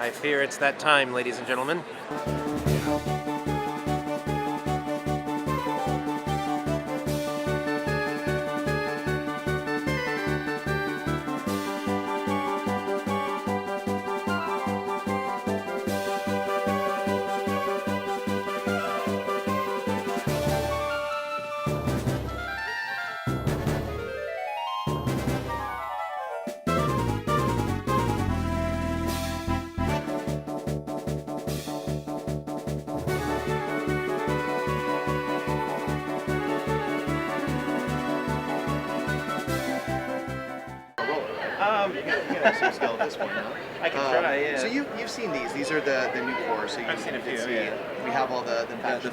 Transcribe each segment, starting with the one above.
I fear it's that time, ladies and gentlemen. You can actually scale at this point, huh? I can try, yeah. So you've seen these. These are the new cores. So I've seen a few, see, yeah. We have all the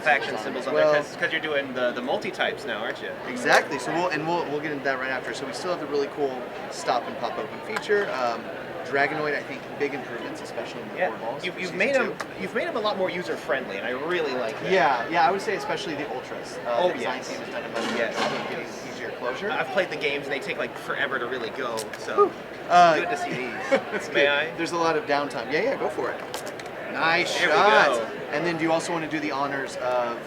faction symbols on there because you're doing the multi-types now, aren't you? Exactly. So we'll get into that right after. So we still have the really cool stop and pop open feature. Dragonoid, I think, big improvements, especially in the core balls. You've made them a lot more user friendly, and I really like that. Yeah. I would say especially the ultras. The design team has done a much better job of getting easier closure. I've played the games, and they take like forever to really go. So good to see these. May I? There's a lot of downtime. Yeah, go for it. Nice there shot. We go. And then do you also want to do the honors of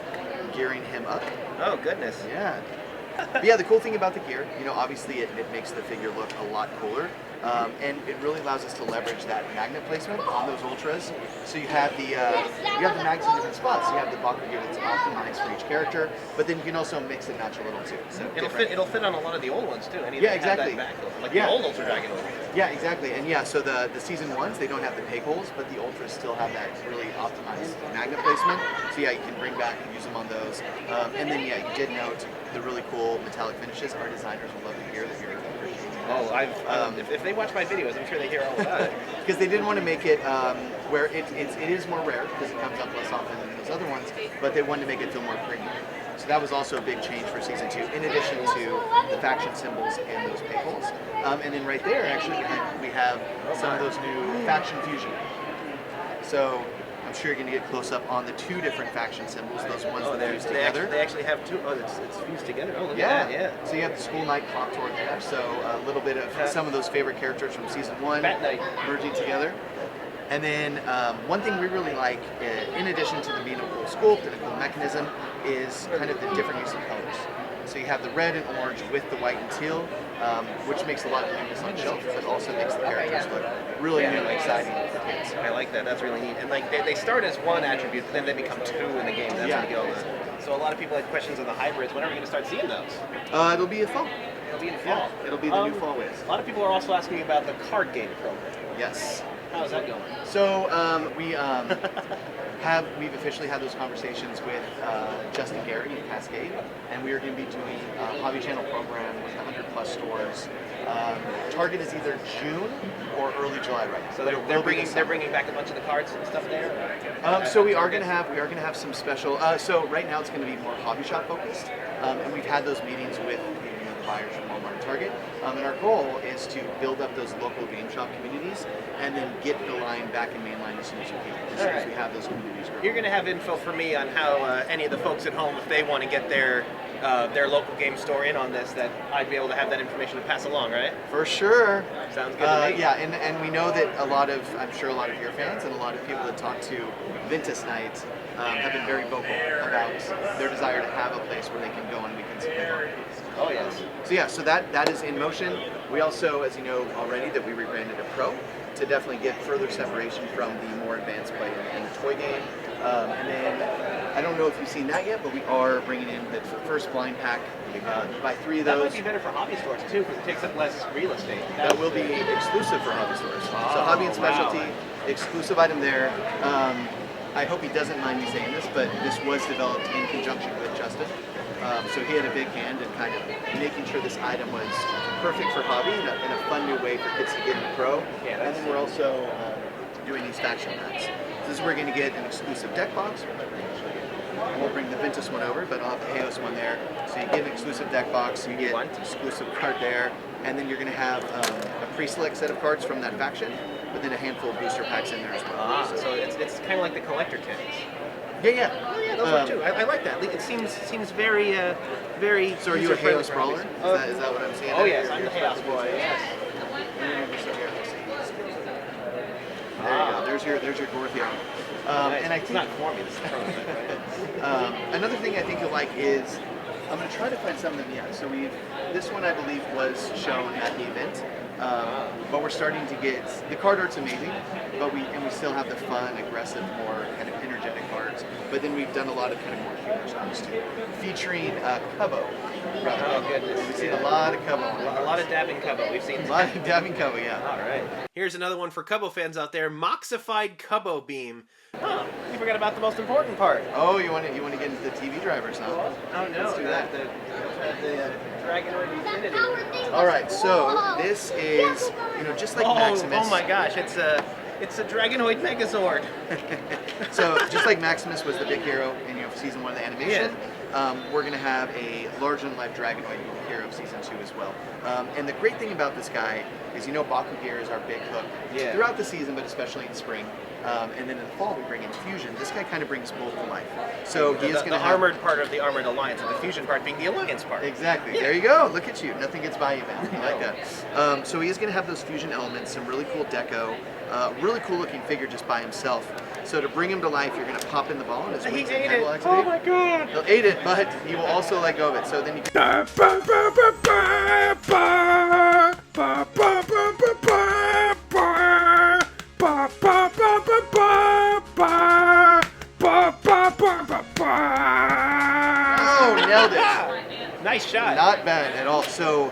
gearing him up? Oh goodness. Yeah. But yeah, the cool thing about the gear, obviously it makes the figure look a lot cooler. And it really allows us to leverage that magnet placement on those ultras. So you have the mags in different spots. You have the Baku-Gear that's optimized for each character, but then you can also mix and match a little too. So it'll fit on a lot of the old ones too. Exactly. The old Ultra Dragonoid. Yeah, exactly. And yeah, so the season ones, they don't have the peg holes, but the ultras still have that really optimized magnet placement. So yeah, you can bring back and use them on those. And then yeah, you did note the really cool metallic finishes. Our designers will love to hear that you're appreciating. Oh, if they watch my videos, I'm sure they hear all about it. Because they didn't want to make it where it is more rare because it comes up less often than those other ones, but they wanted to make it feel more premium. So that was also a big change for season 2, in addition to the faction symbols and those paypals. And then right there, actually, we have some of those new faction fusion. So I'm sure you're going to get close up on the 2 different faction symbols, those ones that fuse together. They actually have 2. Oh, it's fused together. Oh, look yeah. at that, yeah. So you have the School Knight contour there, so a little bit of some of those favorite characters from season 1 merging together. And then one thing we really like, in addition to them being a cool sculpt and a cool mechanism, is kind of the different use of colors. So you have the red and orange with the white and teal, which makes a lot of newness on shelf, but also makes the characters look really new and exciting for kids. I like that. That's really neat. And like they start as one attribute, but then they become 2 in the game. That's when you get all this. So a lot of people had questions on the hybrids. When are we going to start seeing those? It'll be a fall. It'll be in the fall. Yeah, it'll be the new fall waves. A lot of people are also asking about the card game program. Yes. How's that going? So we've officially had those conversations with Justin Gary and Cascade, and we are going to be doing a Hobby Channel program with 100+ stores. Target is either June or early July, right? So they're bringing back a bunch of the cards and stuff there. So we are going to have some special. So right now it's going to be more hobby shop focused, and we've had those meetings with the buyers from Walmart and Target. And our goal is to build up those local game shop communities and then get the line back in mainline as soon as we can, as soon as we have those communities growing. You're going to have info for me on how any of the folks at home, if they want to get their local game store in on this, that I'd be able to have that information to pass along, right? For sure. Sounds good to me. Yeah, and we know that I'm sure a lot of your fans and a lot of people that talk to Ventus Night have been very vocal about their desire to have a place where they can go on weekends and play board games. Oh yes. So yeah, so that is in motion. We also, as you know already, that we rebranded it Pro to definitely get further separation from the more advanced play in the toy game. And then, I don't know if you've seen that yet, but we are bringing in the first blind pack. Buy 3 of those. That might be better for hobby stores too, because it takes up less real estate. That will be exclusive for hobby stores. So hobby and specialty, exclusive item there. I hope he doesn't mind me saying this, but this was developed in conjunction with Justin. So he had a big hand in kind of making sure this item was perfect for hobby and a fun new way for kids to get into pro. Yeah, and then we're also doing these faction packs. So this is where we're going to get an exclusive deck box. We'll bring the Ventus one over, but I'll have the Eos one there. So you get an exclusive deck box, you get an exclusive card there, and then you're going to have a pre-select set of cards from that faction, but then a handful of booster packs in there as well. So it's kind of like the collector kits. Yeah. Oh yeah, those are too. I like that. It seems very very. So are you a Chaos Brawler? Is that what I'm seeing? Oh yes, I'm the Chaos boy. Yes. There you go. There's your Dorothea. And I it's think not for me. This is prototype, right? another thing I think you'll like is I'm going to try to find some of them. Yeah. So this one I believe was shown at the event. But we're starting to get the card art's amazing, but we still have the fun, aggressive, more kind of energetic cards. But then we've done a lot of kind of more humorous cards too, featuring Cubbo. Oh goodness! We've seen a lot of Cubbo. A lot of dabbing Cubbo. We've seen A lot of dabbing Cubbo, yeah. All right. Here's another one for Cubbo fans out there: Moxified Cubbo Beam. Oh, we forgot about the most important part. Oh, you want to get into the TV drivers now? Oh no! Let's do that. The Dragonoid Infinity. All right, so this is just like Maximus. Oh my gosh! It's a Dragonoid Megazord. So just like Maximus was the big hero in season 1 of the animation, we're going to have a larger-than-life Dragonoid hero of season 2 as well. And the great thing about this guy is Baku-Gear is our big hook throughout the season, but especially in spring. And then in the fall we bring in Fusion. This guy kind of brings both to life. So he is going to have the armored part of the Armored Alliance, and the Fusion part being the Alliance part. Exactly. Yeah. There you go. Look at you. Nothing gets by you, man. I like that. So he is going to have those Fusion elements, some really cool deco, really cool looking figure just by himself. So to bring him to life, you're going to pop in the ball, and his wings and head will activate. Oh my god! He'll eat it, but he will also let go of it. So then you can... Oh, nailed it. Nice shot. Not bad at all. So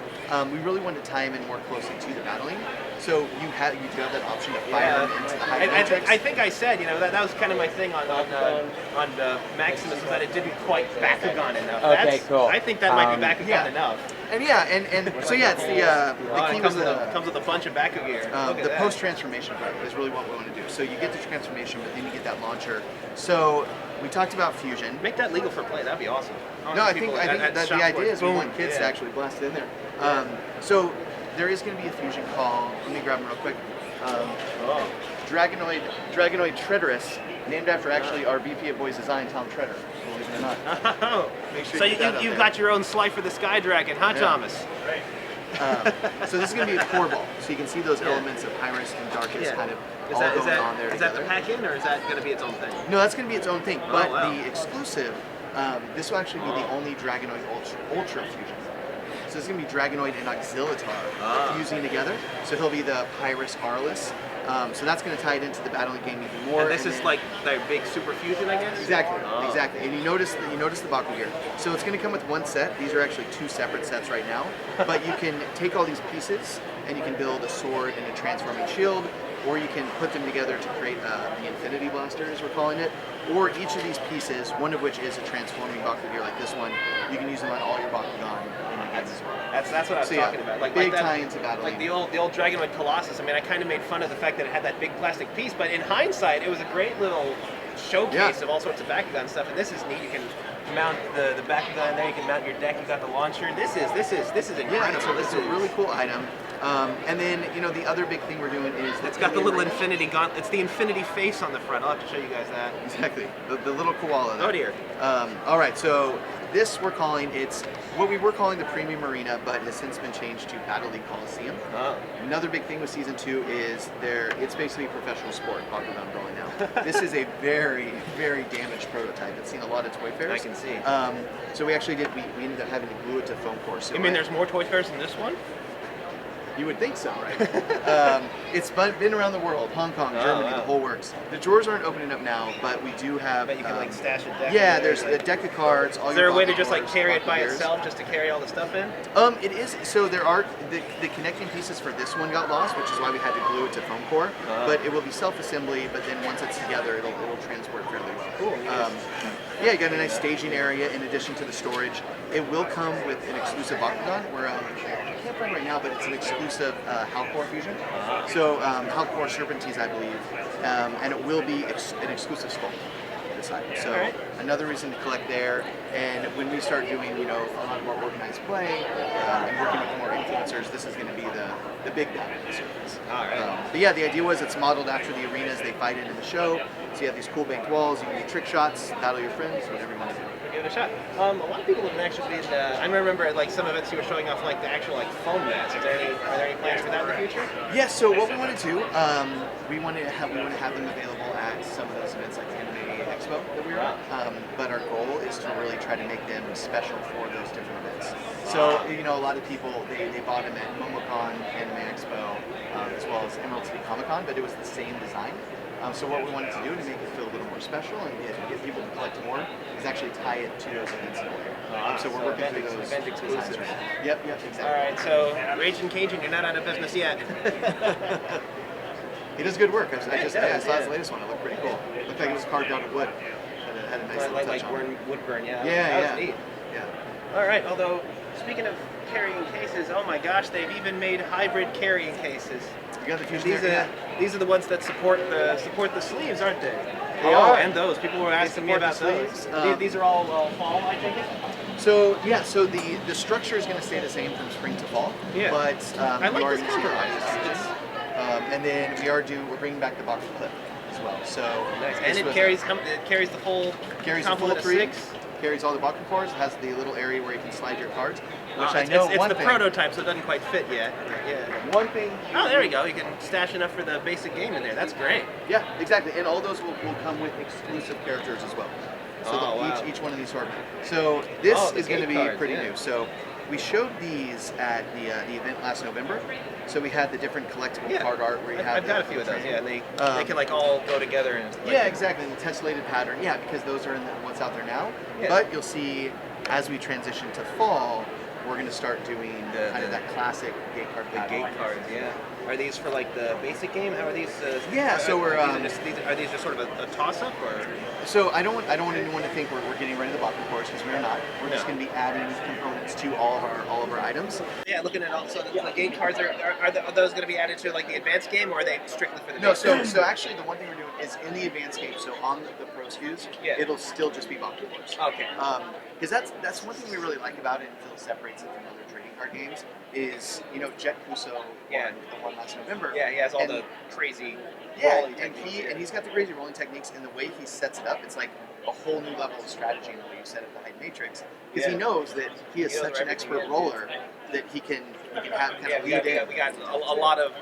we really wanted to tie him in more closely to the battling. So you do have that option to fire him into the high matrix. I think I said, that was kind of my thing on Maximus, was that it didn't quite Bakugan enough. Okay, cool. I think that might be Bakugan enough. And so it's the key comes with a bunch of Baku-Gear. The post-transformation part is really what we want to do. So you get the transformation, but then you get that launcher. So we talked about Fusion. Make that legal for play. That'd be awesome. No, I think that the idea is we want kids to actually blast it in there. So there is going to be a Fusion call. Let me grab them real quick. Dragonoid Treaderous, named after actually our VP of Boys Design, Tom Treader. Believe it or not. Make sure so you've got your own Slife for the Sky Dragon, huh, Thomas? Right. So this is going to be a core ball. So you can see those elements of Iris and Darkest kind of all going on there. Is that the pack-in, or is that going to be its own thing? No, that's going to be its own thing. But the exclusive, this will actually be the only Dragonoid Ultra Fusion. So this is going to be Dragonoid and Auxilitar fusing together. So he'll be the Pyrus Arliss. So that's going to tie it into the battling game even more. And this is like their big super fusion, I guess? Exactly, exactly. And you notice the Baku-Gear. So it's going to come with one set. These are actually 2 separate sets right now. But you can take all these pieces and you can build a sword and a transforming shield, or you can put them together to create the Infinity Blaster, as we're calling it. Or each of these pieces, one of which is a transforming Baku-Gear like this one, you can use them on all your Bakugan in your games as well. That's what I was talking about. Like big that, tie-into battling. Like the old Dragonoid Colossus. I mean, I kind of made fun of the fact that it had that big plastic piece, but in hindsight, it was a great little showcase of all sorts of Bakugan stuff. And this is neat. You can mount the Bakugan there. You can mount your deck. You got the launcher. This is incredible. Yeah, it's a really cool item. And then the other big thing we're doing is it's got the little infinity gauntlet. It's the infinity face on the front. I'll have to show you guys that. Exactly, the little koala there. Oh dear. All right, so this we're calling what we were calling the Premium Arena, but has since been changed to Battle League Coliseum. Another big thing with season 2 is it's basically a professional sport, Bakugan Brawling now. This is a very, very damaged prototype. It's seen a lot of toy fairs. I can see. So we actually we ended up having to glue it to foam core. So you mean there's more toy fairs than this one? You would think so, right? It's been around the world, Hong Kong, Germany, the whole works. The drawers aren't opening up now, but we do have... But you can like stash a deck. Yeah, there's a deck of cards. Is there a way to just like carry it by itself, just to carry all the stuff in? It is. So there are the connecting pieces for this one got lost, which is why we had to glue it to foam core. But it will be self-assembly. But then once it's together, it'll transport fairly well. Cool. Yeah, you got a nice staging area in addition to the storage. It will come with an exclusive Bakugan. I can't find right now, but it's an exclusive Halcor fusion. So Halcor Serpentines, I believe, and it will be an exclusive skull this item. So another reason to collect there. And when we start doing, a lot more organized play and working with more influencers, this is going to be the big battle surface. All right. But yeah, the idea was it's modeled after the arenas they fight in the show. So you have these cool banked walls, you can do trick shots, battle your friends, whatever you want to do. Give it a shot. A lot of people have actually been. I remember at like some events you were showing off like the actual like foam mats. Are there any plans for that in the future? Yeah. So what we want to do, we want to have them available at some of those events like the Anime Expo that we were at. But our goal is to really try to make them special for those different events. So a lot of people they bought them at MomoCon, Anime Expo, as well as Emerald City Comic Con, but it was the same design. So what we wanted to do to make it feel a little more special and get people to collect more is actually tie it to those events. So we're working through those event exclusives. Yep, exactly. All right, so Raging Cajun, you're not out of business yet. He does good work. I saw his latest one. It looked pretty cool. It looked like it was carved out of wood. Had a nice little touch on it. Wood burn, yeah. Yeah, that was neat. Yeah. All right, although speaking of carrying cases, oh my gosh, they've even made hybrid carrying cases. You got the Fusion These are the ones that support the sleeves, aren't they? They are. And those. People were asking me about those. These are all fall, I take it? So yeah, so the structure is going to stay the same from spring to fall. Yeah. But I like we are this using cover. and then we're bringing back the Bakuclip as well. So nice. And it carries the full complement of 6. Carries all the Baku cards. It has the little area where you can slide your cards. Which I know it's the prototype, so it doesn't quite fit yet. Yeah. One thing. Oh, there we go. You can stash enough for the basic game in there. That's great. Yeah, exactly. And all those will come with exclusive characters as well. So each one of these are. So this is going to be pretty new. So we showed these at the event last November. So we had the different collectible card art where you have. I've got a few of those. Yeah, and they can like all go together and. Exactly. The tessellated pattern. Yeah, because those are in what's out there now. Yeah. But you'll see as we transition to fall, we're going to start doing kind of that classic gate card pattern. Gate cards, yeah. Are these for like the basic game? How are these? So we're. Are these just sort of a toss-up, or? So I don't want anyone to think we're getting rid of the Baku cards because we are not. We're just going to be adding components to all of our items. Yeah, looking at also the game cards are those going to be added to like the advanced game, or are they strictly for the? No, so actually the one thing we're doing is in the advanced game. So on the pro SKUs, it'll still just be Baku cards. Okay. Because that's one thing we really like about it, and still separates it from other trading card games. Is Jet Kuso won the one last November. Yeah, he has all the crazy. Yeah, and he's got the crazy rolling techniques, and the way he sets it up, it's like a whole new level of strategy in the way you set up the height matrix. Because he knows that he is such an expert roller that he can have kind of lead in. We got a lot of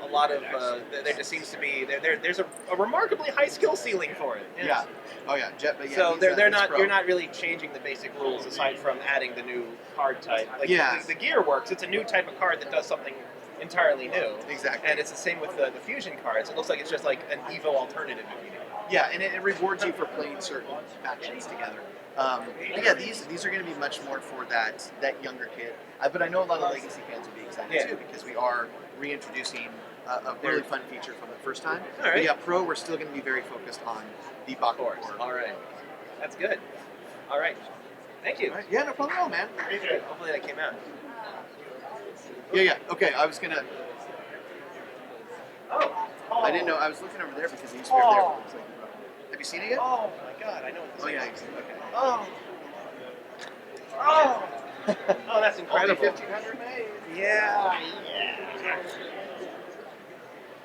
there just seems to be there's a remarkably high skill ceiling for it. Yeah. Oh yeah, Jet. But yeah, so they're not you're not really changing the basic rules aside from adding the new card type. Like the gear works. It's a new type of card that does something entirely new. Exactly. And it's the same with the fusion cards. It looks like it's just like an Evo alternative. Yeah, and it rewards you for playing certain factions together. But yeah, these are going to be much more for that younger kid. But I know a lot of Legacy fans will be excited too because we are reintroducing a really fun feature from the first time. All right. But yeah, Pro, we're still going to be very focused on the Baku core. All right. That's good. All right. Thank you. All right. Yeah, no problem at all, man. Hopefully that came out. Yeah. Okay, I was gonna. Oh. I didn't know. I was looking over there because he used to be over there. Have you seen it yet? Oh my God! I know what this is. Yeah. Okay. Oh. Oh. Oh, that's incredible. Only 1,500 made. Yeah.